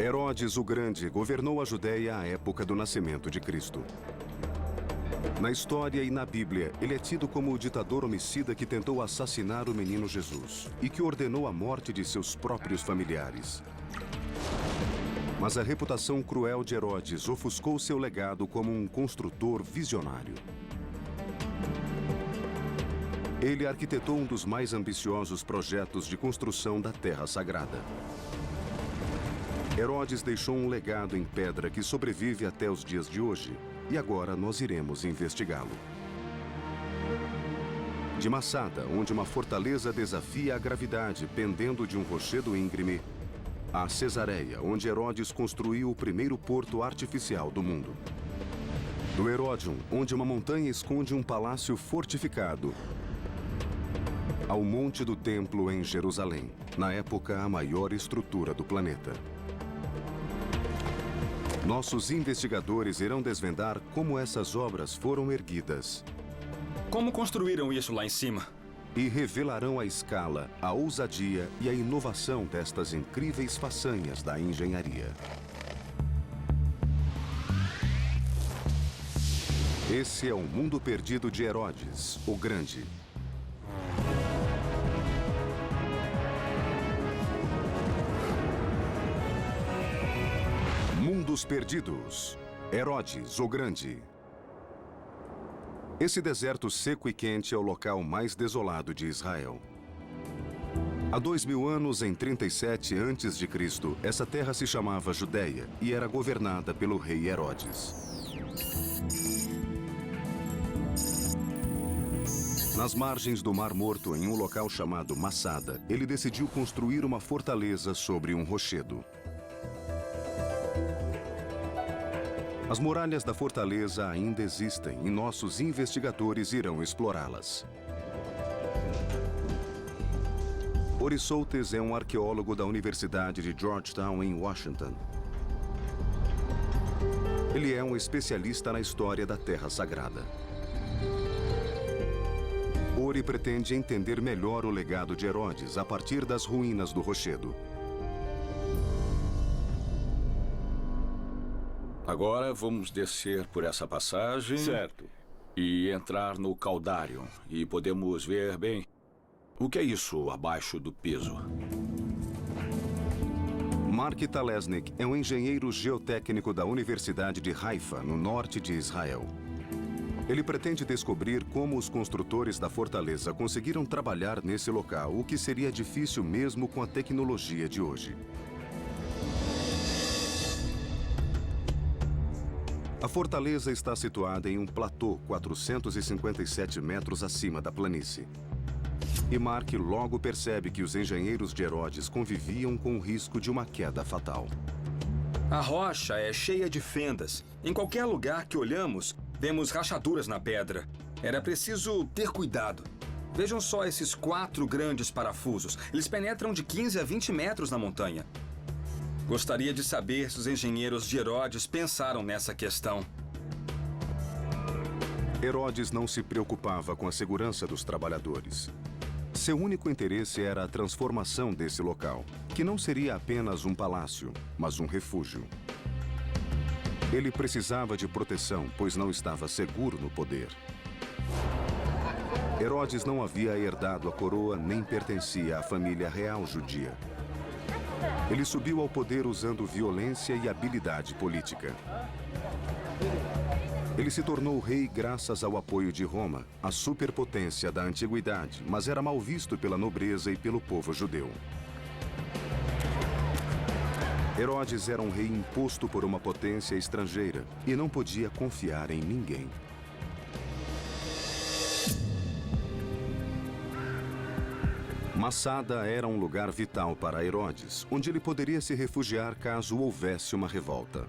Herodes o Grande governou a Judéia à época do nascimento de Cristo. Na história e na Bíblia, ele é tido como o ditador homicida que tentou assassinar o menino Jesus e que ordenou a morte de seus próprios familiares. Mas a reputação cruel de Herodes ofuscou seu legado como um construtor visionário. Ele arquitetou um dos mais ambiciosos projetos de construção da Terra Sagrada. Herodes deixou um legado em pedra que sobrevive até os dias de hoje, e agora nós iremos investigá-lo. De Massada, onde uma fortaleza desafia a gravidade pendendo de um rochedo íngreme, a Cesareia, onde Herodes construiu o primeiro porto artificial do mundo. Do Heródion, onde uma montanha esconde um palácio fortificado, ao Monte do Templo em Jerusalém, na época a maior estrutura do planeta. Nossos investigadores irão desvendar como essas obras foram erguidas. Como construíram isso lá em cima? E revelarão a escala, a ousadia e a inovação destas incríveis façanhas da engenharia. Esse é o mundo perdido de Herodes, o Grande. Mundos Perdidos. Herodes, o Grande. Esse deserto seco e quente é o local mais desolado de Israel. Há 2000 anos, em 37 a.C., essa terra se chamava Judéia e era governada pelo rei Herodes. Nas margens do Mar Morto, em um local chamado Massada, ele decidiu construir uma fortaleza sobre um rochedo. As muralhas da fortaleza ainda existem e nossos investigadores irão explorá-las. Ori Soltes é um arqueólogo da Universidade de Georgetown, em Washington. Ele é um especialista na história da Terra Sagrada. Ori pretende entender melhor o legado de Herodes a partir das ruínas do rochedo. Agora vamos descer por essa passagem. Certo. E entrar no Caldarion. E podemos ver bem o que é isso abaixo do piso. Mark Talesnik é um engenheiro geotécnico da Universidade de Haifa, no norte de Israel. Ele pretende descobrir como os construtores da fortaleza conseguiram trabalhar nesse local, o que seria difícil mesmo com a tecnologia de hoje. A fortaleza está situada em um platô 457 metros acima da planície. E Mark logo percebe que os engenheiros de Herodes conviviam com o risco de uma queda fatal. A rocha é cheia de fendas. Em qualquer lugar que olhamos, vemos rachaduras na pedra. Era preciso ter cuidado. Vejam só esses 4 grandes parafusos. Eles penetram de 15 a 20 metros na montanha. Gostaria de saber se os engenheiros de Herodes pensaram nessa questão. Herodes não se preocupava com a segurança dos trabalhadores. Seu único interesse era a transformação desse local, que não seria apenas um palácio, mas um refúgio. Ele precisava de proteção, pois não estava seguro no poder. Herodes não havia herdado a coroa nem pertencia à família real judia. Ele subiu ao poder usando violência e habilidade política. Ele se tornou rei graças ao apoio de Roma, a superpotência da antiguidade, mas era mal visto pela nobreza e pelo povo judeu. Herodes era um rei imposto por uma potência estrangeira e não podia confiar em ninguém. Massada era um lugar vital para Herodes, onde ele poderia se refugiar caso houvesse uma revolta.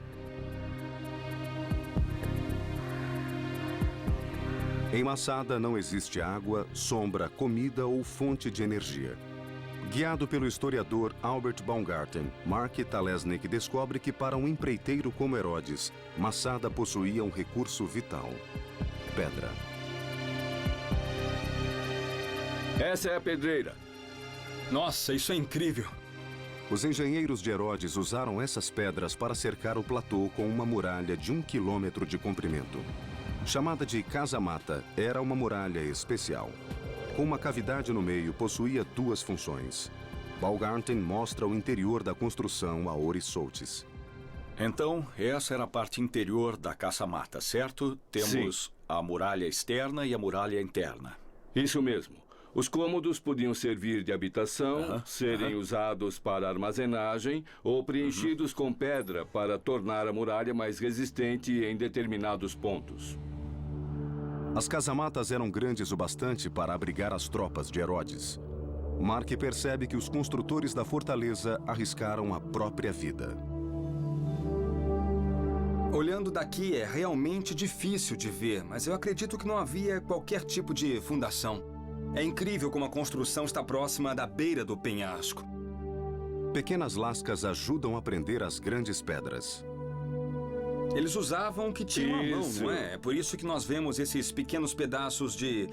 Em Massada não existe água, sombra, comida ou fonte de energia. Guiado pelo historiador Albert Baumgarten, Mark Talesnik descobre que para um empreiteiro como Herodes, Massada possuía um recurso vital: pedra. Essa é a pedreira. Nossa, isso é incrível! Os engenheiros de Herodes usaram essas pedras para cercar o platô com uma muralha de 1 quilômetro de comprimento. Chamada de casa-mata, era uma muralha especial. Com uma cavidade no meio, possuía duas funções. Baumgarten mostra o interior da construção a Ori Soltis. Então, essa era a parte interior da casa-mata, certo? Temos a muralha externa e a muralha interna. Isso mesmo. Os cômodos podiam servir de habitação, serem usados para armazenagem ou preenchidos com pedra para tornar a muralha mais resistente em determinados pontos. As casamatas eram grandes o bastante para abrigar as tropas de Herodes. Mark percebe que os construtores da fortaleza arriscaram a própria vida. Olhando daqui é realmente difícil de ver, mas eu acredito que não havia qualquer tipo de fundação. É incrível como a construção está próxima da beira do penhasco. Pequenas lascas ajudam a prender as grandes pedras. Eles usavam o que tinham à mão, Isso. não é? É por isso que nós vemos esses pequenos pedaços de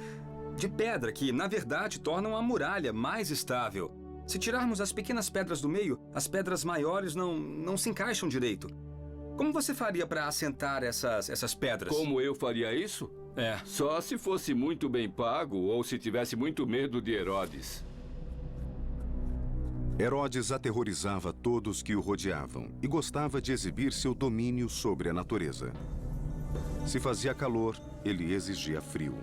pedra que, na verdade, tornam a muralha mais estável. Se tirarmos as pequenas pedras do meio, as pedras maiores não se encaixam direito. Como você faria para assentar essas pedras? Como eu faria isso? Só se fosse muito bem pago ou se tivesse muito medo de Herodes. Herodes aterrorizava todos que o rodeavam e gostava de exibir seu domínio sobre a natureza. Se fazia calor, ele exigia frio.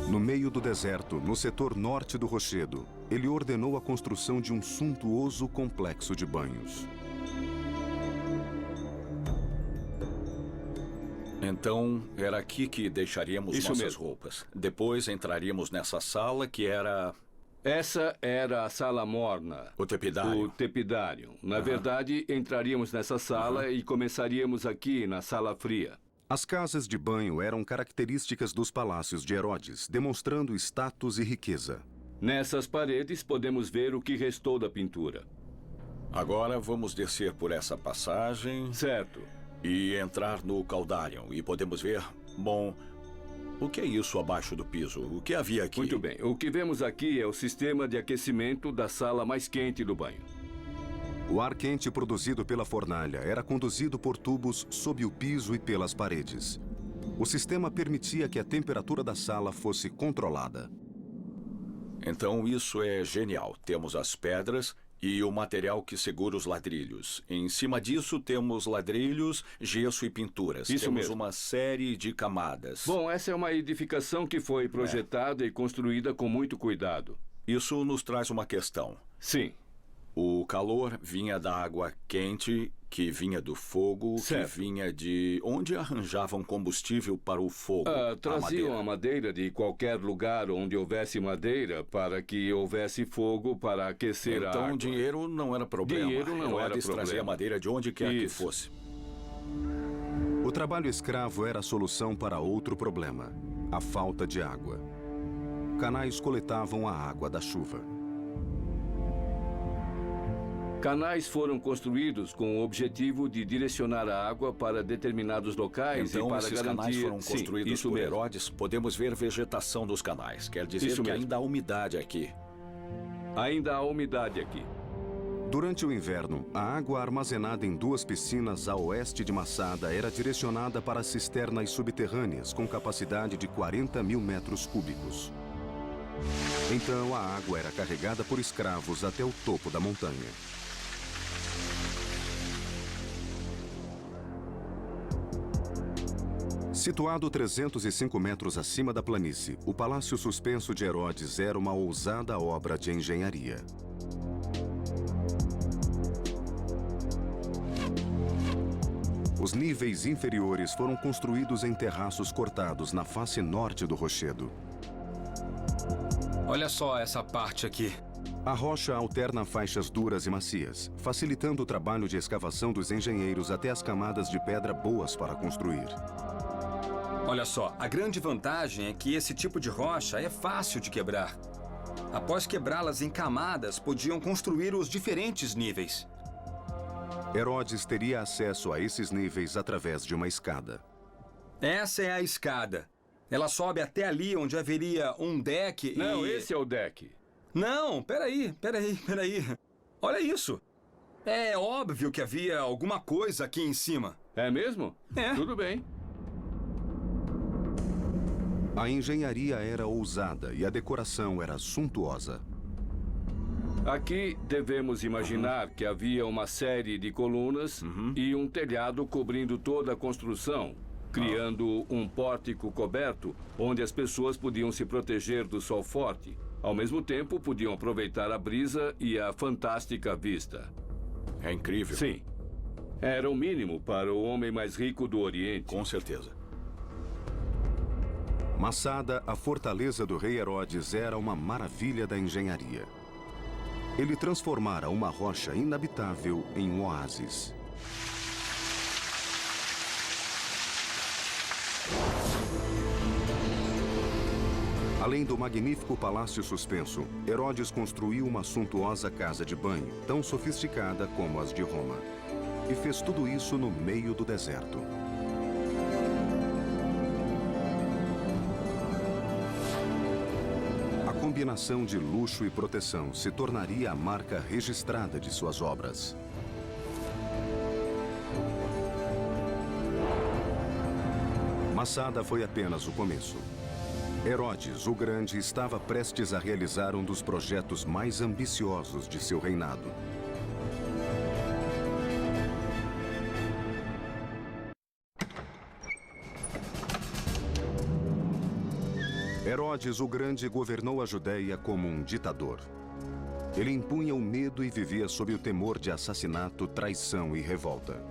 No meio do deserto, no setor norte do rochedo, ele ordenou a construção de um suntuoso complexo de banhos. Então, era aqui que deixaríamos Isso nossas mesmo. roupas. Depois entraríamos nessa sala que era Essa era a sala morna. o tepidário. O tepidário. Na verdade, entraríamos nessa sala e começaríamos aqui na sala fria. As casas de banho eram características dos palácios de Herodes, demonstrando status e riqueza. Nessas paredes podemos ver o que restou da pintura. Agora vamos descer por essa passagem Certo. e entrar no Caldarion. E podemos ver, bom, o que é isso abaixo do piso? O que havia aqui? Muito bem. O que vemos aqui é o sistema de aquecimento da sala mais quente do banho. O ar quente produzido pela fornalha era conduzido por tubos sob o piso e pelas paredes. O sistema permitia que a temperatura da sala fosse controlada. Então isso é genial. Temos as pedras e o material que segura os ladrilhos. Em cima disso temos ladrilhos, gesso e pinturas. Isso temos mesmo. uma série de camadas. Bom, essa é uma edificação que foi projetada e construída com muito cuidado. Isso nos traz uma questão. Sim. O calor vinha da água quente, que vinha do fogo, Certo. que vinha de onde arranjavam combustível para o fogo. a Traziam madeira. a madeira de qualquer lugar onde houvesse madeira para que houvesse fogo para aquecer a Então água. dinheiro não era problema. Dinheiro não era Herodes trazia problema. madeira de onde quer que Isso. fosse. O trabalho escravo era a solução para outro problema: a falta de água. Canais coletavam a água da chuva. Canais foram construídos com o objetivo de direcionar a água para determinados locais Então, e para esses garantir... canais foram Sim, construídos isso por mesmo. Herodes. Podemos ver vegetação dos canais. Quer dizer Isso que mesmo. ainda há umidade aqui. Ainda há umidade aqui. Durante o inverno, a água armazenada em duas piscinas a oeste de Massada era direcionada para cisternas subterrâneas com capacidade de 40 mil metros cúbicos. Então, a água era carregada por escravos até o topo da montanha. Situado 305 metros acima da planície, o Palácio Suspenso de Herodes era uma ousada obra de engenharia. Os níveis inferiores foram construídos em terraços cortados na face norte do rochedo. Olha só essa parte aqui. A rocha alterna faixas duras e macias, facilitando o trabalho de escavação dos engenheiros até as camadas de pedra boas para construir. Olha só, a grande vantagem é que esse tipo de rocha é fácil de quebrar. Após quebrá-las em camadas, podiam construir os diferentes níveis. Herodes teria acesso a esses níveis através de uma escada. Essa é a escada. Ela sobe até ali onde haveria um deck e... Não, esse é o deck. Não, peraí. Olha isso. É óbvio que havia alguma coisa aqui em cima. É mesmo? É. Tudo bem. A engenharia era ousada e a decoração era suntuosa. Aqui devemos imaginar que havia uma série de colunas e um telhado cobrindo toda a construção, criando um pórtico coberto onde as pessoas podiam se proteger do sol forte. Ao mesmo tempo, podiam aproveitar a brisa e a fantástica vista. É incrível. Sim. Era o mínimo para o homem mais rico do Oriente. Com certeza. Masada, a fortaleza do rei Herodes, era uma maravilha da engenharia. Ele transformara uma rocha inabitável em um oásis. Além do magnífico palácio suspenso, Herodes construiu uma suntuosa casa de banho, tão sofisticada como as de Roma. E fez tudo isso no meio do deserto. A combinação de luxo e proteção se tornaria a marca registrada de suas obras. Masada foi apenas o começo. Herodes, o Grande, estava prestes a realizar um dos projetos mais ambiciosos de seu reinado. Herodes, o Grande, governou a Judéia como um ditador. Ele impunha o medo e vivia sob o temor de assassinato, traição e revolta.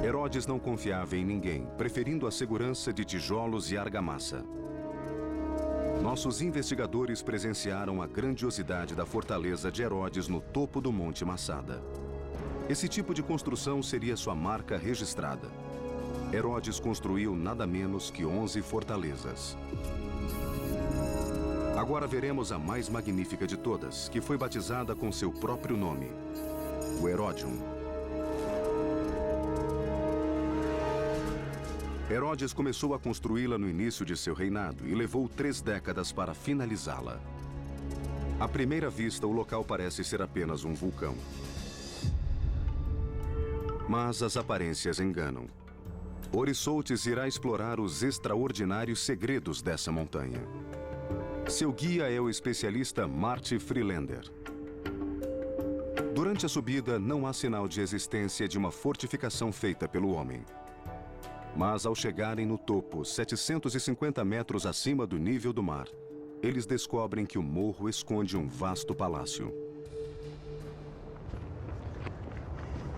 Herodes não confiava em ninguém, preferindo a segurança de tijolos e argamassa. Nossos investigadores presenciaram a grandiosidade da fortaleza de Herodes no topo do Monte Masada. Esse tipo de construção seria sua marca registrada. Herodes construiu nada menos que 11 fortalezas. Agora veremos a mais magnífica de todas, que foi batizada com seu próprio nome, o Heródium. Herodes começou a construí-la no início de seu reinado e levou 3 décadas para finalizá-la. À primeira vista, o local parece ser apenas um vulcão. Mas as aparências enganam. Orissoltes irá explorar os extraordinários segredos dessa montanha. Seu guia é o especialista Marty Freelander. Durante a subida, não há sinal de existência de uma fortificação feita pelo homem. Mas ao chegarem no topo, 750 metros acima do nível do mar, eles descobrem que o morro esconde um vasto palácio.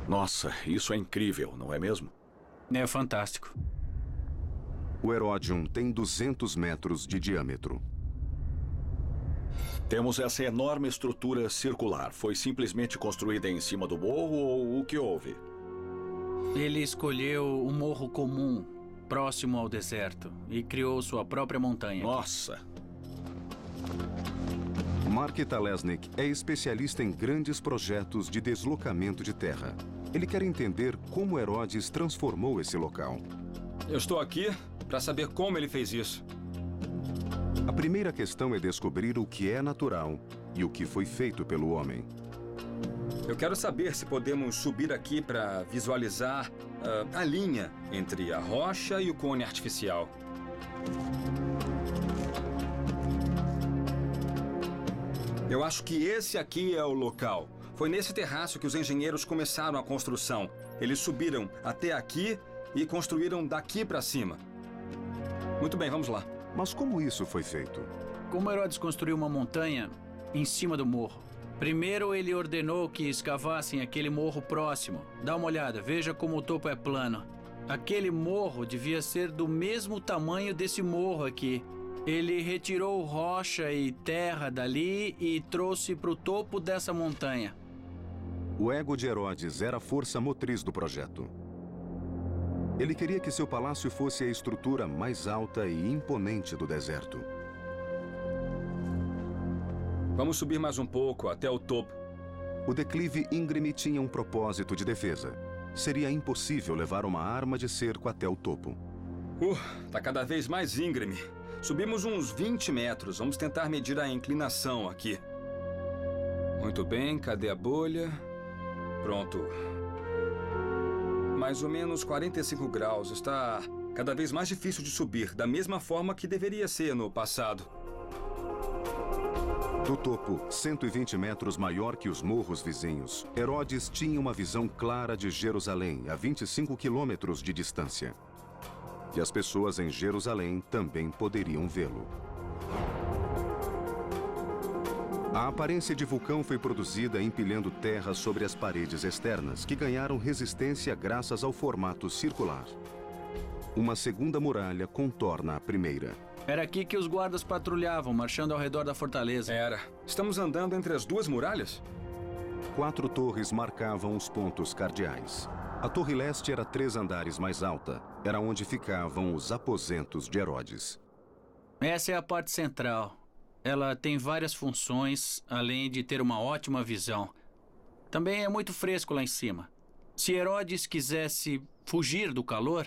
Nossa, isso é incrível, não é mesmo? É fantástico. O Heródium tem 200 metros de diâmetro. Temos essa enorme estrutura circular. Foi simplesmente construída em cima do morro ou o que houve? Ele escolheu um morro comum, próximo ao deserto, e criou sua própria montanha. Nossa! Mark Talesnik é especialista em grandes projetos de deslocamento de terra. Ele quer entender como Herodes transformou esse local. Eu estou aqui para saber como ele fez isso. A primeira questão é descobrir o que é natural e o que foi feito pelo homem. Eu quero saber se podemos subir aqui para visualizar a linha entre a rocha e o cone artificial. Eu acho que esse aqui é o local. Foi nesse terraço que os engenheiros começaram a construção. Eles subiram até aqui e construíram daqui para cima. Muito bem, vamos lá. Mas como isso foi feito? Como Herodes construiu uma montanha em cima do morro? Primeiro ele ordenou que escavassem aquele morro próximo. Dá uma olhada, veja como o topo é plano. Aquele morro devia ser do mesmo tamanho desse morro aqui. Ele retirou rocha e terra dali e trouxe para o topo dessa montanha. O ego de Herodes era a força motriz do projeto. Ele queria que seu palácio fosse a estrutura mais alta e imponente do deserto. Vamos subir mais um pouco, até o topo. O declive íngreme tinha um propósito de defesa. Seria impossível levar uma arma de cerco até o topo. Tá cada vez mais íngreme. Subimos uns 20 metros. Vamos tentar medir a inclinação aqui. Muito bem, cadê a bolha? Pronto. Mais ou menos 45 graus. Está cada vez mais difícil de subir, da mesma forma que deveria ser no passado. Do topo, 120 metros maior que os morros vizinhos, Herodes tinha uma visão clara de Jerusalém, a 25 quilômetros de distância. E as pessoas em Jerusalém também poderiam vê-lo. A aparência de vulcão foi produzida empilhando terra sobre as paredes externas, que ganharam resistência graças ao formato circular. Uma segunda muralha contorna a primeira. Era aqui que os guardas patrulhavam, marchando ao redor da fortaleza. Era. Estamos andando entre as duas muralhas? 4 torres marcavam os pontos cardeais. A torre leste era 3 andares mais alta. Era onde ficavam os aposentos de Herodes. Essa é a parte central. Ela tem várias funções, além de ter uma ótima visão. Também é muito fresco lá em cima. Se Herodes quisesse fugir do calor,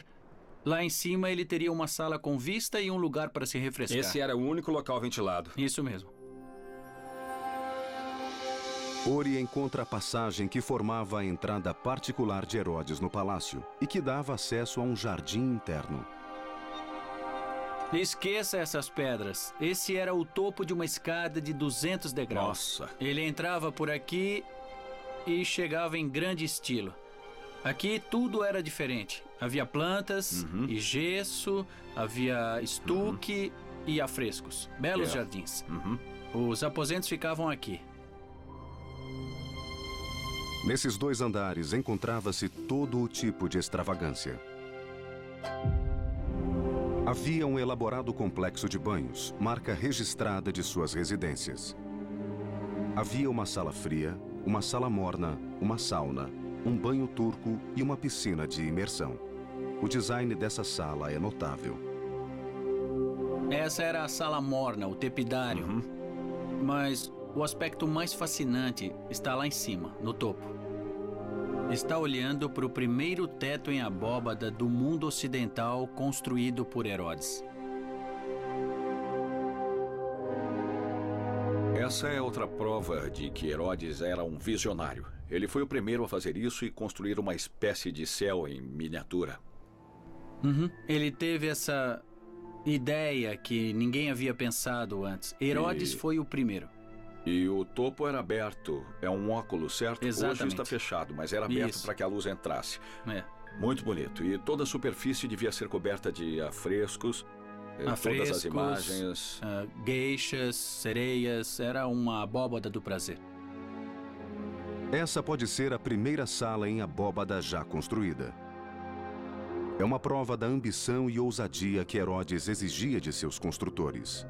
lá em cima ele teria uma sala com vista e um lugar para se refrescar. Esse era o único local ventilado. Isso mesmo. Ori encontra a passagem que formava a entrada particular de Herodes no palácio e que dava acesso a um jardim interno. Esqueça essas pedras. Esse era o topo de uma escada de 200 degraus. Nossa. Ele entrava por aqui e chegava em grande estilo. Aqui tudo era diferente. Havia plantas e gesso, havia estuque e afrescos. Belos jardins. Os aposentos ficavam aqui. Nesses 2 andares encontrava-se todo o tipo de extravagância. Havia um elaborado complexo de banhos, marca registrada de suas residências. Havia uma sala fria, uma sala morna, uma sauna, um banho turco e uma piscina de imersão. O design dessa sala é notável. Essa era a sala morna, o tepidário. Mas o aspecto mais fascinante está lá em cima, no topo. Está olhando para o primeiro teto em abóbada do mundo ocidental construído por Herodes. Essa é outra prova de que Herodes era um visionário. Ele foi o primeiro a fazer isso e construir uma espécie de céu em miniatura. Ele teve essa ideia que ninguém havia pensado antes. Herodes foi o primeiro. E o topo era aberto. É um óculo, certo? Exatamente. Hoje está fechado, mas era aberto para que a luz entrasse. Muito bonito. E toda a superfície devia ser coberta de afrescos. Todas as imagens. Geishas, sereias. Era uma abóbada do prazer. Essa pode ser a primeira sala em abóbada já construída. É uma prova da ambição e ousadia que Herodes exigia de seus construtores.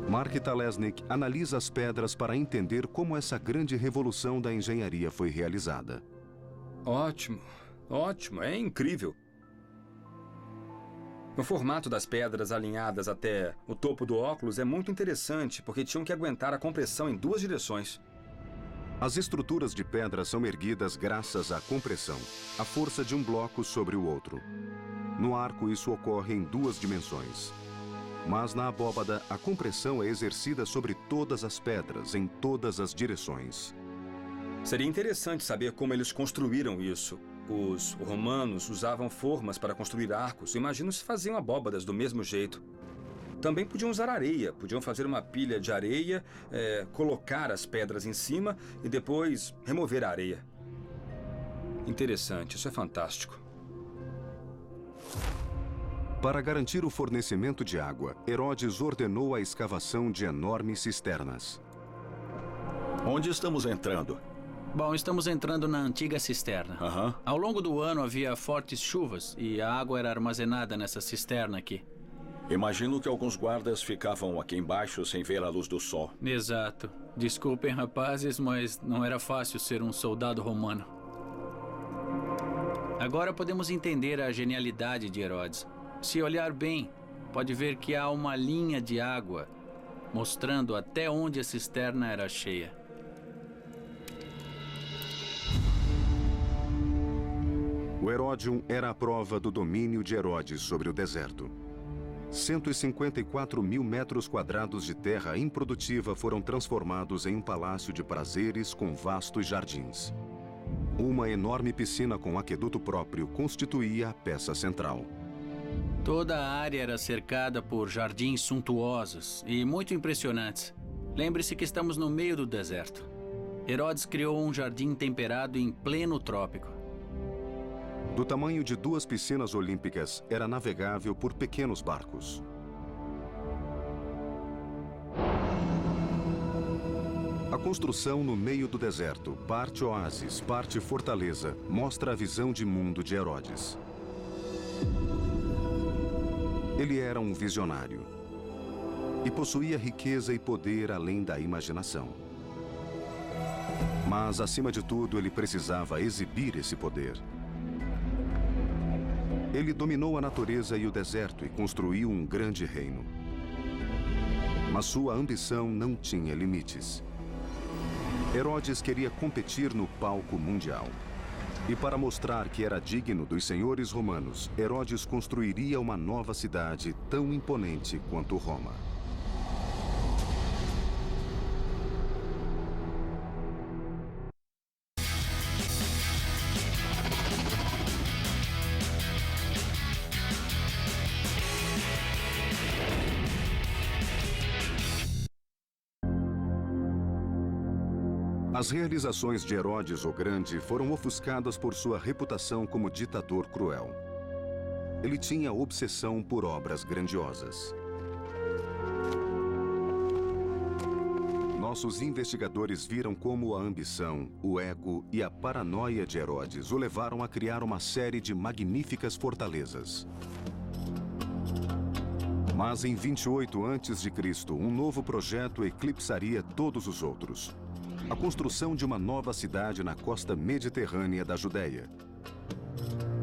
Mark Talesnik analisa as pedras para entender como essa grande revolução da engenharia foi realizada. Ótimo, ótimo, é incrível. O formato das pedras alinhadas até o topo do óculos é muito interessante, porque tinham que aguentar a compressão em 2 direções. As estruturas de pedra são erguidas graças à compressão, a força de um bloco sobre o outro. No arco, isso ocorre em 2 dimensões. Mas na abóbada, a compressão é exercida sobre todas as pedras, em todas as direções. Seria interessante saber como eles construíram isso. Os romanos usavam formas para construir arcos. Imagino se faziam abóbadas do mesmo jeito. Também podiam usar areia. Podiam fazer uma pilha de areia, colocar as pedras em cima e depois remover a areia. Interessante, isso é fantástico. Para garantir o fornecimento de água, Herodes ordenou a escavação de enormes cisternas. Onde estamos entrando? Bom, estamos entrando na antiga cisterna. Ao longo do ano havia fortes chuvas e a água era armazenada nessa cisterna aqui. Imagino que alguns guardas ficavam aqui embaixo sem ver a luz do sol. Exato. Desculpem, rapazes, mas não era fácil ser um soldado romano. Agora podemos entender a genialidade de Herodes. Se olhar bem, pode ver que há uma linha de água mostrando até onde a cisterna era cheia. O Herodium era a prova do domínio de Herodes sobre o deserto. 154 mil metros quadrados de terra improdutiva foram transformados em um palácio de prazeres com vastos jardins. Uma enorme piscina com aqueduto próprio constituía a peça central. Toda a área era cercada por jardins suntuosos e muito impressionantes. Lembre-se que estamos no meio do deserto. Herodes criou um jardim temperado em pleno trópico. Do tamanho de 2 piscinas olímpicas, era navegável por pequenos barcos. A construção no meio do deserto, parte oásis, parte fortaleza, mostra a visão de mundo de Herodes. Ele era um visionário e possuía riqueza e poder além da imaginação. Mas, acima de tudo, ele precisava exibir esse poder. Ele dominou a natureza e o deserto e construiu um grande reino. Mas sua ambição não tinha limites. Herodes queria competir no palco mundial. E para mostrar que era digno dos senhores romanos, Herodes construiria uma nova cidade tão imponente quanto Roma. As realizações de Herodes o Grande foram ofuscadas por sua reputação como ditador cruel. Ele tinha obsessão por obras grandiosas. Nossos investigadores viram como a ambição, o ego e a paranoia de Herodes o levaram a criar uma série de magníficas fortalezas. Mas em 28 a.C., um novo projeto eclipsaria todos os outros. A construção de uma nova cidade na costa mediterrânea da Judéia,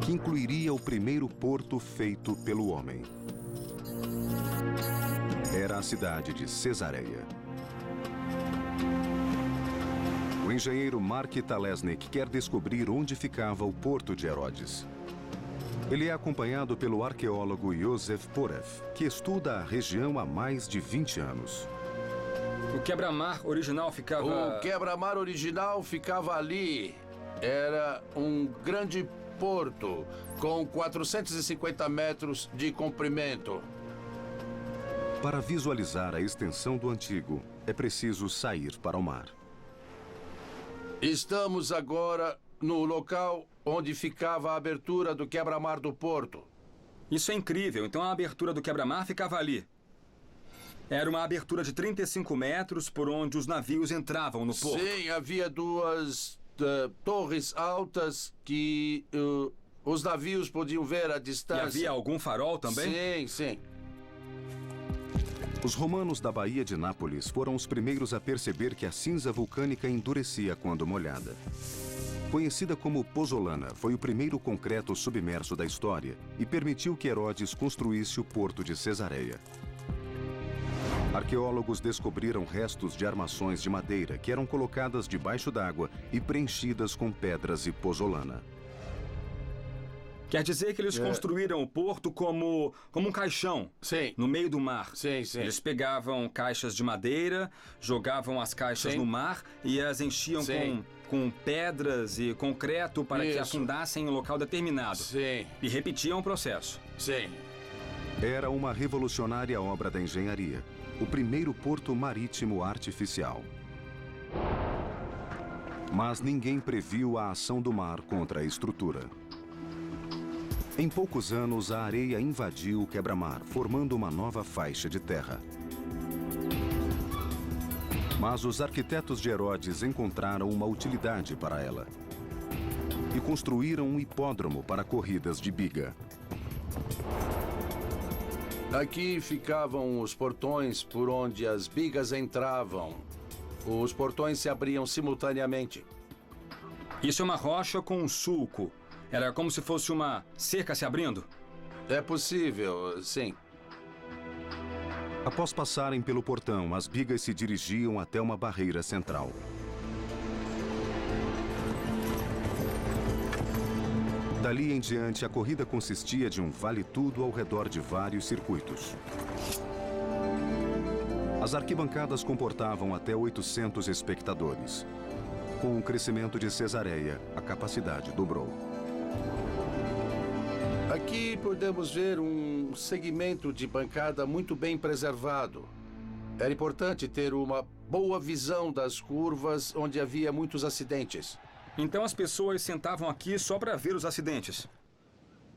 que incluiria o primeiro porto feito pelo homem. Era a cidade de Cesareia. O engenheiro Mark Talesnik quer descobrir onde ficava o porto de Herodes. Ele é acompanhado pelo arqueólogo Yosef Porev, que estuda a região há mais de 20 anos. O quebra-mar original ficava... O quebra-mar original ficava ali. Era um grande porto com 450 metros de comprimento. Para visualizar a extensão do antigo, é preciso sair para o mar. Estamos agora no local onde ficava a abertura do quebra-mar do porto. Isso é incrível. Então a abertura do quebra-mar ficava ali. Era uma abertura de 35 metros por onde os navios entravam no porto. Sim, havia 2 torres altas que os navios podiam ver à distância. E havia algum farol também? Sim, sim. Os romanos da Baía de Nápoles foram os primeiros a perceber que a cinza vulcânica endurecia quando molhada. Conhecida como pozzolana, foi o primeiro concreto submerso da história e permitiu que Herodes construísse o porto de Cesareia. Arqueólogos descobriram restos de armações de madeira que eram colocadas debaixo d'água e preenchidas com pedras e pozzolana. Quer dizer que eles construíram o porto como um caixão. Sim. No meio do mar. Sim, sim. Eles pegavam caixas de madeira, jogavam as caixas no mar e as enchiam com pedras e concreto para que afundassem em um local determinado. Sim. E repetiam o processo. Sim. Era uma revolucionária obra da engenharia. O primeiro porto marítimo artificial. Mas ninguém previu a ação do mar contra a estrutura. Em poucos anos, a areia invadiu o quebra-mar, formando uma nova faixa de terra. Mas os arquitetos de Herodes encontraram uma utilidade para ela. E construíram um hipódromo para corridas de biga. Aqui ficavam os portões por onde as bigas entravam. Os portões se abriam simultaneamente. Isso é uma rocha com um sulco. Era como se fosse uma cerca se abrindo? É possível, sim. Após passarem pelo portão, as bigas se dirigiam até uma barreira central. Dali em diante, a corrida consistia de um vale-tudo ao redor de vários circuitos. As arquibancadas comportavam até 800 espectadores. Com o crescimento de Cesareia, a capacidade dobrou. Aqui podemos ver um segmento de bancada muito bem preservado. Era importante ter uma boa visão das curvas onde havia muitos acidentes. Então as pessoas sentavam aqui só para ver os acidentes?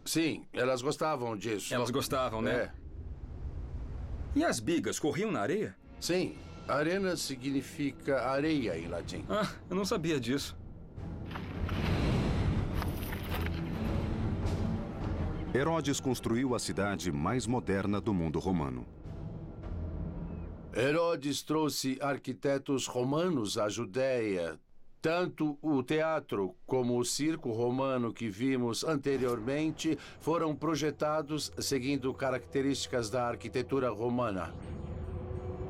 Sim, elas gostavam disso. Elas gostavam, né? É. E as bigas corriam na areia? Sim, arena significa areia em latim. Ah, eu não sabia disso. Herodes construiu a cidade mais moderna do mundo romano. Herodes trouxe arquitetos romanos à Judéia. Tanto o teatro como o circo romano que vimos anteriormente foram projetados seguindo características da arquitetura romana.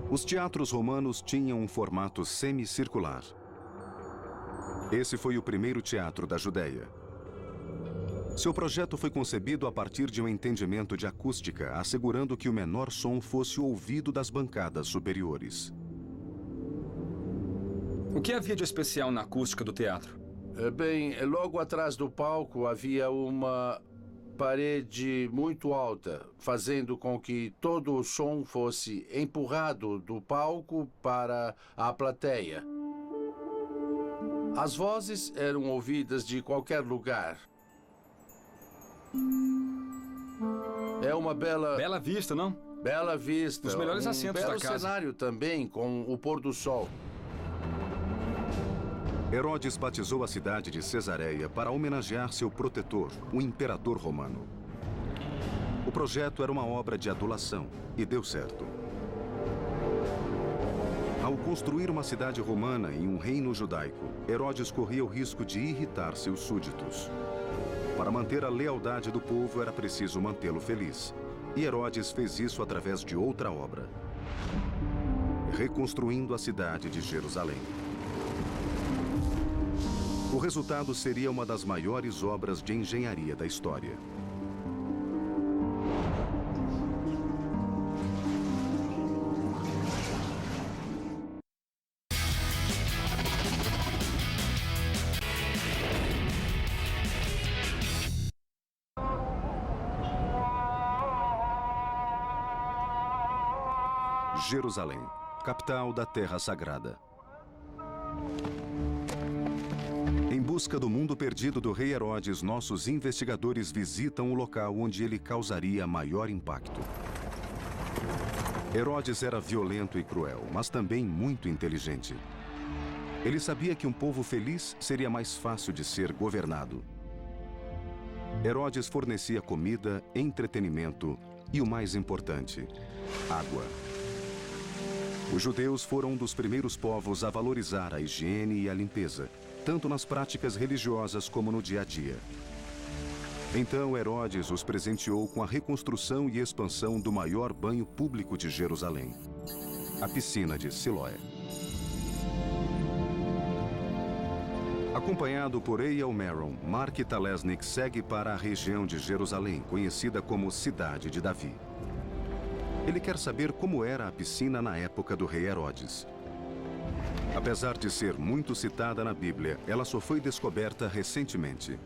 Os teatros romanos tinham um formato semicircular. Esse foi o primeiro teatro da Judéia. Seu projeto foi concebido a partir de um entendimento de acústica, assegurando que o menor som fosse ouvido das bancadas superiores. O que havia de especial na acústica do teatro? Bem, logo atrás do palco havia uma parede muito alta, fazendo com que todo o som fosse empurrado do palco para a plateia. As vozes eram ouvidas de qualquer lugar. É uma Bela vista, não? bela vista. Os melhores assentos da casa. Um belo cenário também, com o pôr do sol. Herodes batizou a cidade de Cesareia para homenagear seu protetor, o imperador romano. O projeto era uma obra de adulação e deu certo. Ao construir uma cidade romana em um reino judaico, Herodes corria o risco de irritar seus súditos. Para manter a lealdade do povo era preciso mantê-lo feliz. E Herodes fez isso através de outra obra: reconstruindo a cidade de Jerusalém. O resultado seria uma das maiores obras de engenharia da história. Jerusalém, capital da Terra Sagrada. Em busca do mundo perdido do rei Herodes, nossos investigadores visitam o local onde ele causaria maior impacto. Herodes era violento e cruel, mas também muito inteligente. Ele sabia que um povo feliz seria mais fácil de ser governado. Herodes fornecia comida, entretenimento e, o mais importante, água. Os judeus foram um dos primeiros povos a valorizar a higiene e a limpeza, tanto nas práticas religiosas como no dia a dia. Então Herodes os presenteou com a reconstrução e expansão do maior banho público de Jerusalém, a piscina de Siloé. Acompanhado por Eyal Meron, Mark Talesnik segue para a região de Jerusalém, conhecida como Cidade de Davi. Ele quer saber como era a piscina na época do rei Herodes. Apesar de ser muito citada na Bíblia, ela só foi descoberta recentemente.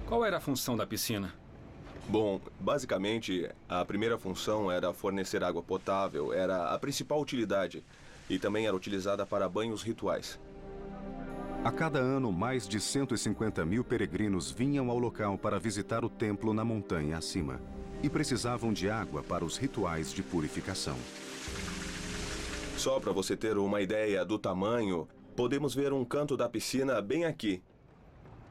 Qual era a função da piscina? Bom, basicamente, a primeira função era fornecer água potável, era a principal utilidade, e também era utilizada para banhos rituais. A cada ano, mais de 150 mil peregrinos vinham ao local para visitar o templo na montanha acima e precisavam de água para os rituais de purificação. Só para você ter uma ideia do tamanho, podemos ver um canto da piscina bem aqui.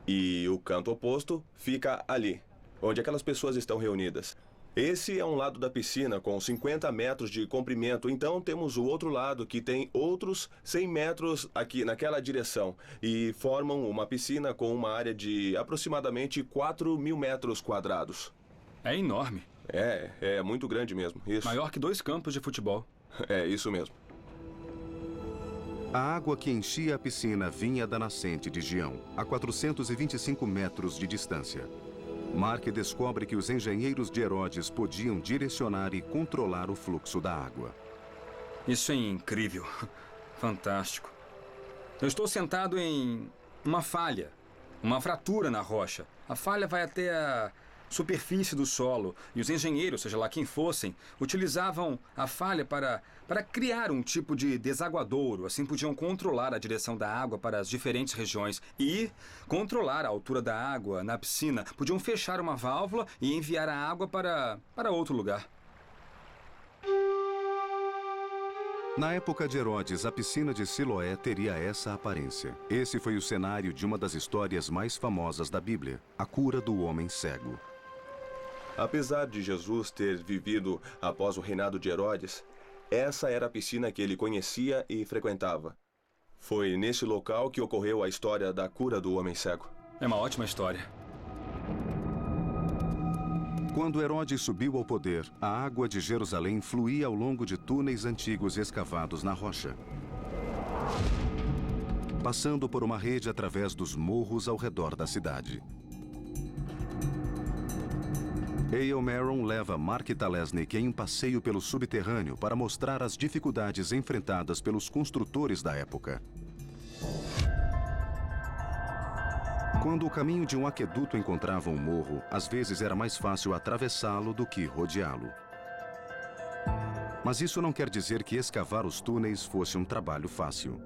E o canto oposto fica ali, onde aquelas pessoas estão reunidas. Esse é um lado da piscina com 50 metros de comprimento, então temos o outro lado que tem outros 100 metros aqui naquela direção e formam uma piscina com uma área de aproximadamente 4.000 metros quadrados. É enorme. É muito grande mesmo, isso. Maior que 2 campos de futebol. É, isso mesmo. A água que enchia a piscina vinha da nascente de Gião, a 425 metros de distância. Mark descobre que os engenheiros de Herodes podiam direcionar e controlar o fluxo da água. Isso é incrível. Fantástico. Eu estou sentado em uma falha, uma fratura na rocha. A falha vai até a superfície do solo e os engenheiros, seja lá quem fossem, utilizavam a falha para criar um tipo de desaguadouro. Assim podiam controlar a direção da água para as diferentes regiões e controlar a altura da água na piscina. Podiam fechar uma válvula e enviar a água para outro lugar. Na época de Herodes, a piscina de Siloé teria essa aparência. Esse foi o cenário de uma das histórias mais famosas da Bíblia, a cura do homem cego. Apesar de Jesus ter vivido após o reinado de Herodes, essa era a piscina que ele conhecia e frequentava. Foi nesse local que ocorreu a história da cura do homem cego. É uma ótima história. Quando Herodes subiu ao poder, a água de Jerusalém fluía ao longo de túneis antigos escavados na rocha, passando por uma rede através dos morros ao redor da cidade. A.L. Maron leva Mark Talesnik em um passeio pelo subterrâneo para mostrar as dificuldades enfrentadas pelos construtores da época. Quando o caminho de um aqueduto encontrava um morro, às vezes era mais fácil atravessá-lo do que rodeá-lo. Mas isso não quer dizer que escavar os túneis fosse um trabalho fácil.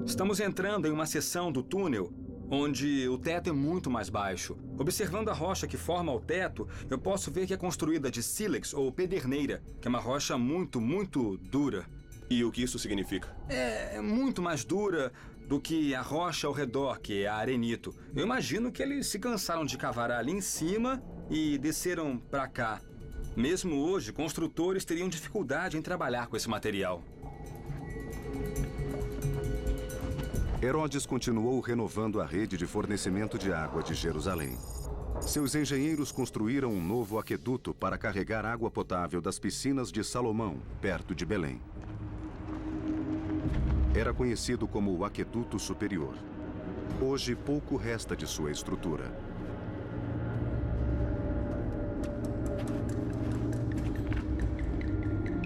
Estamos entrando em uma seção do túnel onde o teto é muito mais baixo. Observando a rocha que forma o teto, eu posso ver que é construída de sílex ou pederneira, que é uma rocha muito, muito dura. E o que isso significa? É muito mais dura do que a rocha ao redor, que é a arenito. Eu imagino que eles se cansaram de cavar ali em cima e desceram para cá. Mesmo hoje, construtores teriam dificuldade em trabalhar com esse material. Herodes continuou renovando a rede de fornecimento de água de Jerusalém. Seus engenheiros construíram um novo aqueduto para carregar água potável das piscinas de Salomão, perto de Belém. Era conhecido como o Aqueduto Superior. Hoje, pouco resta de sua estrutura.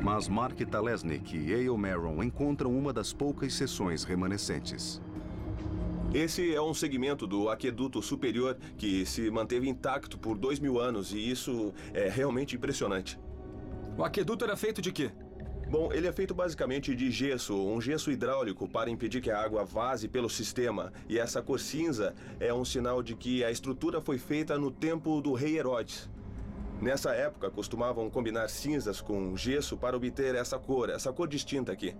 Mas Mark Talesnik e A.L. Maron encontram uma das poucas seções remanescentes. Esse é um segmento do aqueduto superior que se manteve intacto por 2000 anos e isso é realmente impressionante. O aqueduto era feito de quê? Bom, ele é feito basicamente de gesso, um gesso hidráulico para impedir que a água vaze pelo sistema. E essa cor cinza é um sinal de que a estrutura foi feita no tempo do rei Herodes. Nessa época, costumavam combinar cinzas com gesso para obter essa cor distinta aqui.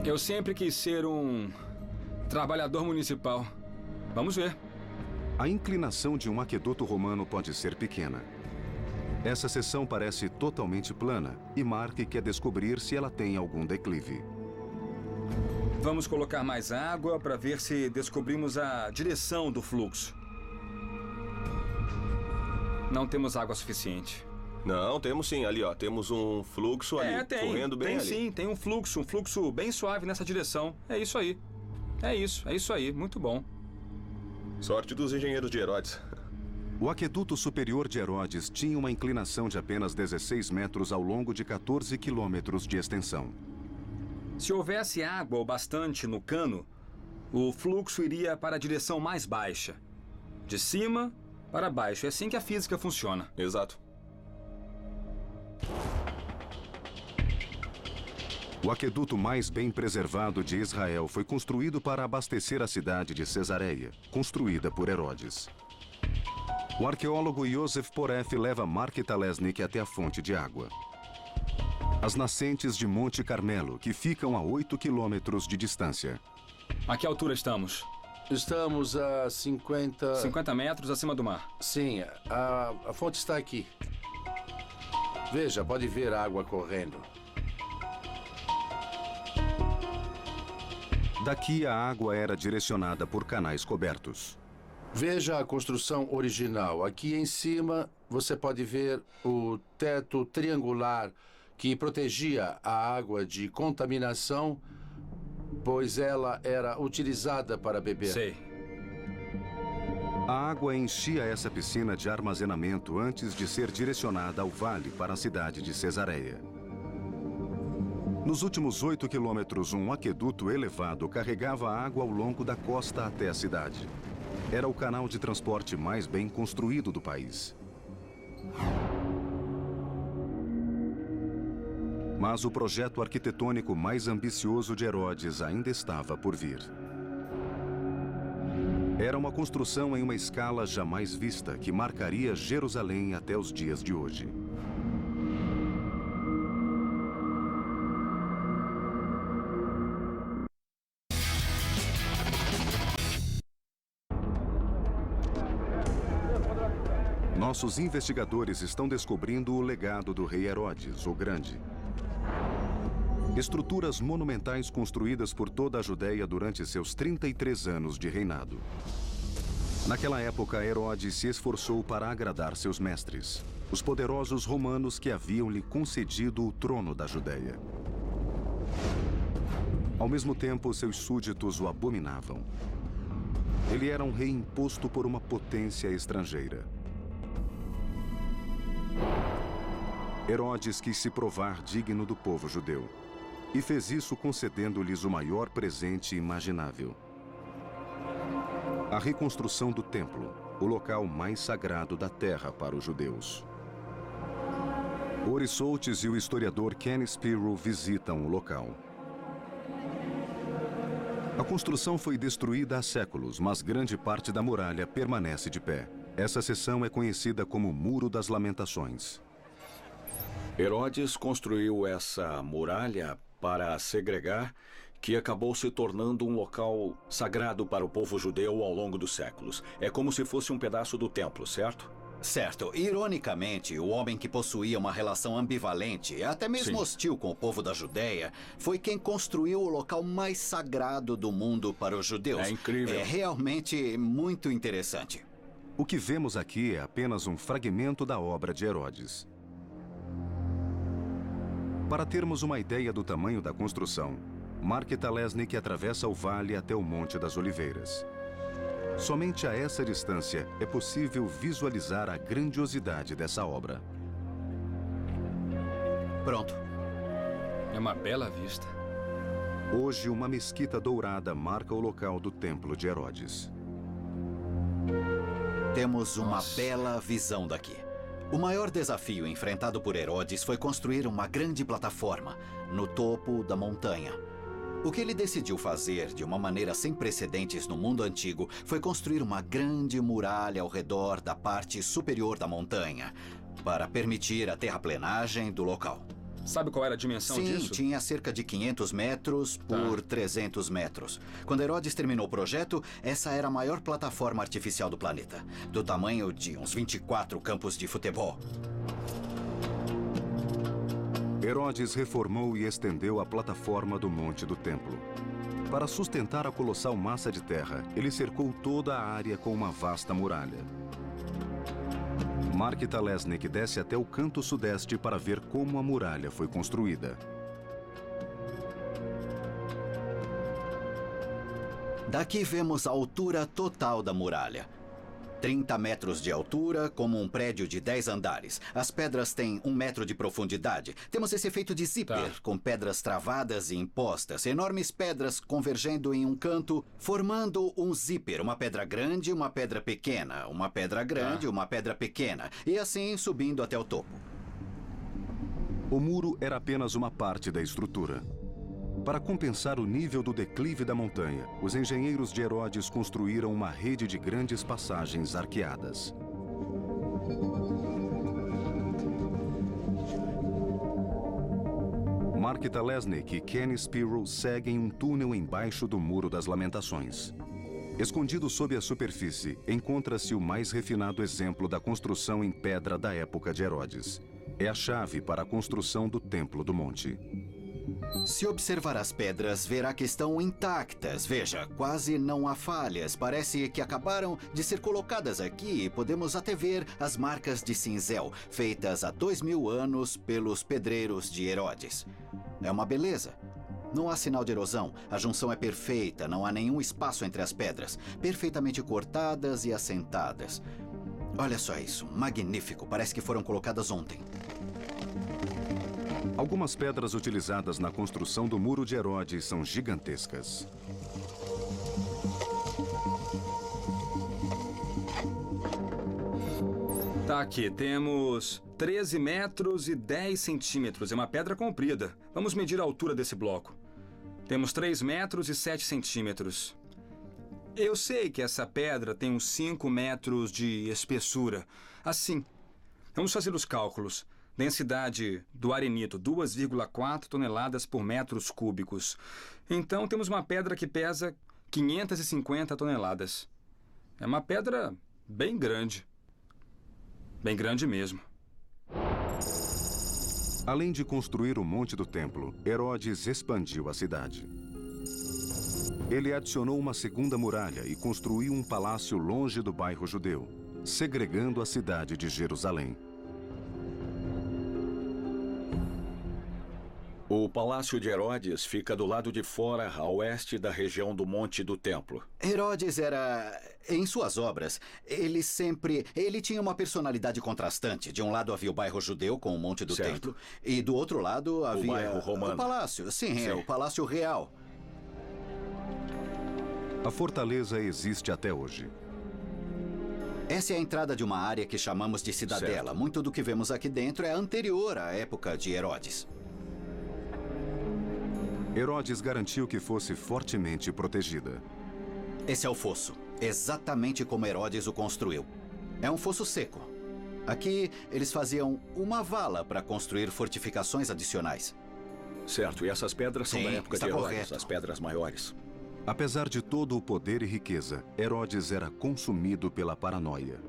Eu sempre quis ser um trabalhador municipal. Vamos ver. A inclinação de um aqueduto romano pode ser pequena. Essa seção parece totalmente plana e Mark quer descobrir se ela tem algum declive. Vamos colocar mais água para ver se descobrimos a direção do fluxo. Não temos água suficiente. Não, temos sim. Ali, ó, temos um fluxo ali, correndo bem ali. Sim, tem um fluxo bem suave nessa direção. É isso aí. É isso aí. Muito bom. Sorte dos engenheiros de Herodes. O aqueduto superior de Herodes tinha uma inclinação de apenas 16 metros ao longo de 14 quilômetros de extensão. Se houvesse água o bastante no cano, o fluxo iria para a direção mais baixa. De cima para baixo. É assim que a física funciona. Exato. O aqueduto mais bem preservado de Israel foi construído para abastecer a cidade de Cesareia, construída por Herodes. O arqueólogo Yosef Poref leva Mark Talesnik até a fonte de água. As nascentes de Monte Carmelo, que ficam a 8 quilômetros de distância. A que altura estamos? Estamos a 50... 50 metros acima do mar. Sim, a fonte está aqui. Veja, pode ver a água correndo. Daqui a água era direcionada por canais cobertos. Veja a construção original. Aqui em cima você pode ver o teto triangular que protegia a água de contaminação pois ela era utilizada para beber. Sei. A água enchia essa piscina de armazenamento antes de ser direcionada ao vale para a cidade de Cesareia. Nos últimos 8 quilômetros, um aqueduto elevado carregava água ao longo da costa até a cidade. Era o canal de transporte mais bem construído do país. Mas o projeto arquitetônico mais ambicioso de Herodes ainda estava por vir. Era uma construção em uma escala jamais vista que marcaria Jerusalém até os dias de hoje. Nossos investigadores estão descobrindo o legado do rei Herodes, o Grande. Estruturas monumentais construídas por toda a Judéia durante seus 33 anos de reinado. Naquela época, Herodes se esforçou para agradar seus mestres, os poderosos romanos que haviam lhe concedido o trono da Judéia. Ao mesmo tempo, seus súditos o abominavam. Ele era um rei imposto por uma potência estrangeira. Herodes quis se provar digno do povo judeu e fez isso concedendo-lhes o maior presente imaginável: a reconstrução do templo, o local mais sagrado da terra para os judeus. Ori Soates e o historiador Ken Spiro visitam o local. A construção foi destruída há séculos, mas grande parte da muralha permanece de pé. Essa seção é conhecida como Muro das Lamentações. Herodes construiu essa muralha para segregar, que acabou se tornando um local sagrado para o povo judeu ao longo dos séculos. É como se fosse um pedaço do templo, certo? Certo. Ironicamente, o homem que possuía uma relação ambivalente, até mesmo hostil com o povo da Judéia, foi quem construiu o local mais sagrado do mundo para os judeus. É incrível. É realmente muito interessante. O que vemos aqui é apenas um fragmento da obra de Herodes. Para termos uma ideia do tamanho da construção, Mark Talesnik atravessa o vale até o Monte das Oliveiras. Somente a essa distância é possível visualizar a grandiosidade dessa obra. Pronto. É uma bela vista. Hoje, uma mesquita dourada marca o local do Templo de Herodes. Temos uma bela visão daqui. O maior desafio enfrentado por Herodes foi construir uma grande plataforma no topo da montanha. O que ele decidiu fazer de uma maneira sem precedentes no mundo antigo foi construir uma grande muralha ao redor da parte superior da montanha para permitir a terraplenagem do local. Sabe qual era a dimensão disso? Sim, tinha cerca de 500 metros por 300 metros. Quando Herodes terminou o projeto, essa era a maior plataforma artificial do planeta, do tamanho de uns 24 campos de futebol. Herodes reformou e estendeu a plataforma do Monte do Templo. Para sustentar a colossal massa de terra, ele cercou toda a área com uma vasta muralha. Mark Talesnik desce até o canto sudeste para ver como a muralha foi construída. Daqui vemos a altura total da muralha. 30 metros de altura, como um prédio de 10 andares. As pedras têm 1 metro de profundidade. Temos esse efeito de zíper, com pedras travadas e impostas. Enormes pedras convergendo em um canto, formando um zíper. Uma pedra grande, uma pedra pequena. Uma pedra grande, uma pedra pequena. E assim subindo até o topo. O muro era apenas uma parte da estrutura. Para compensar o nível do declive da montanha, os engenheiros de Herodes construíram uma rede de grandes passagens arqueadas. Mark Talesnik e Ken Spiro seguem um túnel embaixo do Muro das Lamentações. Escondido sob a superfície, encontra-se o mais refinado exemplo da construção em pedra da época de Herodes. É a chave para a construção do Templo do Monte. Se observar as pedras, verá que estão intactas. Veja, quase não há falhas. Parece que acabaram de ser colocadas aqui. Podemos até ver as marcas de cinzel, feitas há 2000 anos pelos pedreiros de Herodes. É uma beleza. Não há sinal de erosão. A junção é perfeita, não há nenhum espaço entre as pedras. Perfeitamente cortadas e assentadas. Olha só isso, magnífico. Parece que foram colocadas ontem. Algumas pedras utilizadas na construção do Muro de Herodes são gigantescas. Tá aqui, temos 13 metros e 10 centímetros. É uma pedra comprida. Vamos medir a altura desse bloco. Temos 3 metros e 7 centímetros. Eu sei que essa pedra tem uns 5 metros de espessura. Assim, vamos fazer os cálculos. Densidade do arenito, 2,4 toneladas por metros cúbicos. Então, temos uma pedra que pesa 550 toneladas. É uma pedra bem grande. Bem grande mesmo. Além de construir o Monte do Templo, Herodes expandiu a cidade. Ele adicionou uma segunda muralha e construiu um palácio longe do bairro judeu, segregando a cidade de Jerusalém. O Palácio de Herodes fica do lado de fora, a oeste da região do Monte do Templo. Herodes era... Em suas obras, ele tinha uma personalidade contrastante. De um lado havia o bairro judeu com o Monte do Templo, e do outro lado havia... O bairro romano. O palácio, sim, o Palácio Real. A fortaleza existe até hoje. Essa é a entrada de uma área que chamamos de cidadela. Certo. Muito do que vemos aqui dentro é anterior à época de Herodes. Herodes garantiu que fosse fortemente protegida. Esse é o fosso, exatamente como Herodes o construiu. É um fosso seco. Aqui, eles faziam uma vala para construir fortificações adicionais. Certo, e essas pedras são Sim, da época de está Herodes, correto. as pedras maiores. Apesar de todo o poder e riqueza, Herodes era consumido pela paranoia.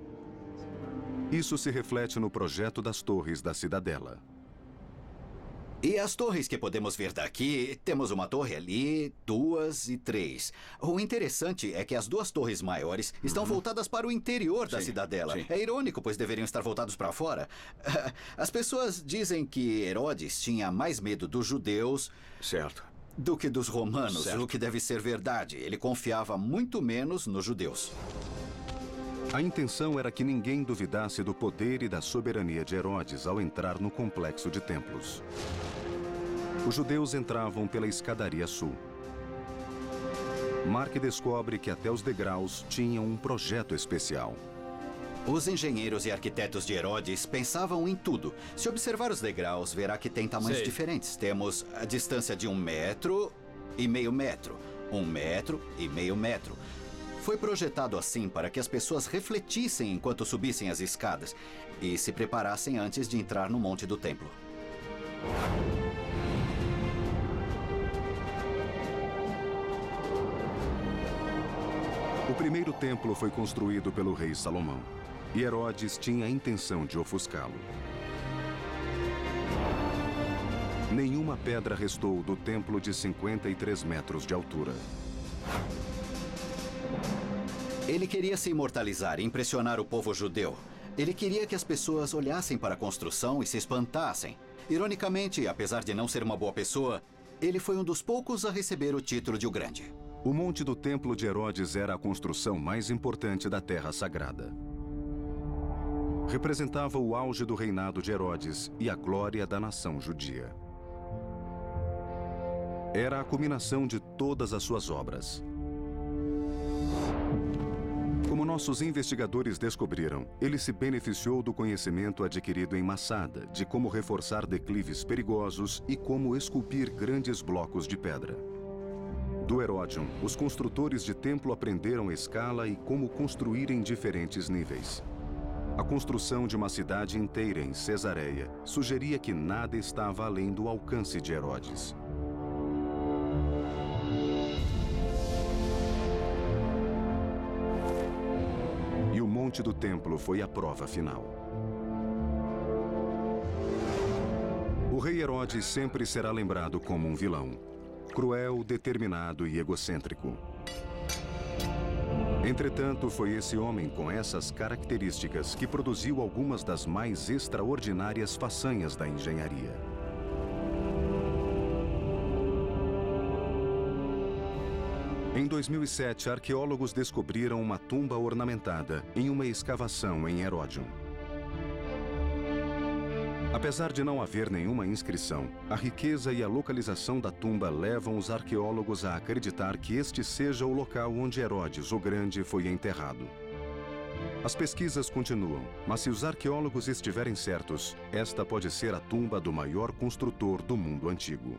Isso se reflete no projeto das torres da cidadela. E as torres que podemos ver daqui, temos uma torre ali, 2 e 3. O interessante é que as 2 torres maiores estão voltadas para o interior da cidadela. Sim. É irônico, pois deveriam estar voltados para fora. As pessoas dizem que Herodes tinha mais medo dos judeus Certo. do que dos romanos, Certo. o que deve ser verdade. Ele confiava muito menos nos judeus. A intenção era que ninguém duvidasse do poder e da soberania de Herodes ao entrar no complexo de templos. Os judeus entravam pela escadaria sul. Mark descobre que até os degraus tinham um projeto especial. Os engenheiros e arquitetos de Herodes pensavam em tudo. Se observar os degraus, verá que tem tamanhos Sei. diferentes. Temos a distância de 1,5 metros, 1,5 metro, 1,5 metro. Foi projetado assim para que as pessoas refletissem enquanto subissem as escadas e se preparassem antes de entrar no Monte do Templo. O primeiro templo foi construído pelo rei Salomão, e Herodes tinha a intenção de ofuscá-lo. Nenhuma pedra restou do templo de 53 metros de altura. Ele queria se imortalizar e impressionar o povo judeu. Ele queria que as pessoas olhassem para a construção e se espantassem. Ironicamente, apesar de não ser uma boa pessoa, ele foi um dos poucos a receber o título de o Grande. O Monte do Templo de Herodes era a construção mais importante da Terra Sagrada. Representava o auge do reinado de Herodes e a glória da nação judia. Era a culminação de todas as suas obras. Como nossos investigadores descobriram, ele se beneficiou do conhecimento adquirido em Massada, de como reforçar declives perigosos e como esculpir grandes blocos de pedra. Do Herodion, os construtores de templo aprenderam escala e como construir em diferentes níveis. A construção de uma cidade inteira em Cesareia sugeria que nada estava além do alcance de Herodes. E o Monte do Templo foi a prova final. O rei Herodes sempre será lembrado como um vilão. Cruel, determinado e egocêntrico. Entretanto, foi esse homem com essas características que produziu algumas das mais extraordinárias façanhas da engenharia. Em 2007, arqueólogos descobriram uma tumba ornamentada em uma escavação em Heródion. Apesar de não haver nenhuma inscrição, a riqueza e a localização da tumba levam os arqueólogos a acreditar que este seja o local onde Herodes o Grande foi enterrado. As pesquisas continuam, mas se os arqueólogos estiverem certos, esta pode ser a tumba do maior construtor do mundo antigo.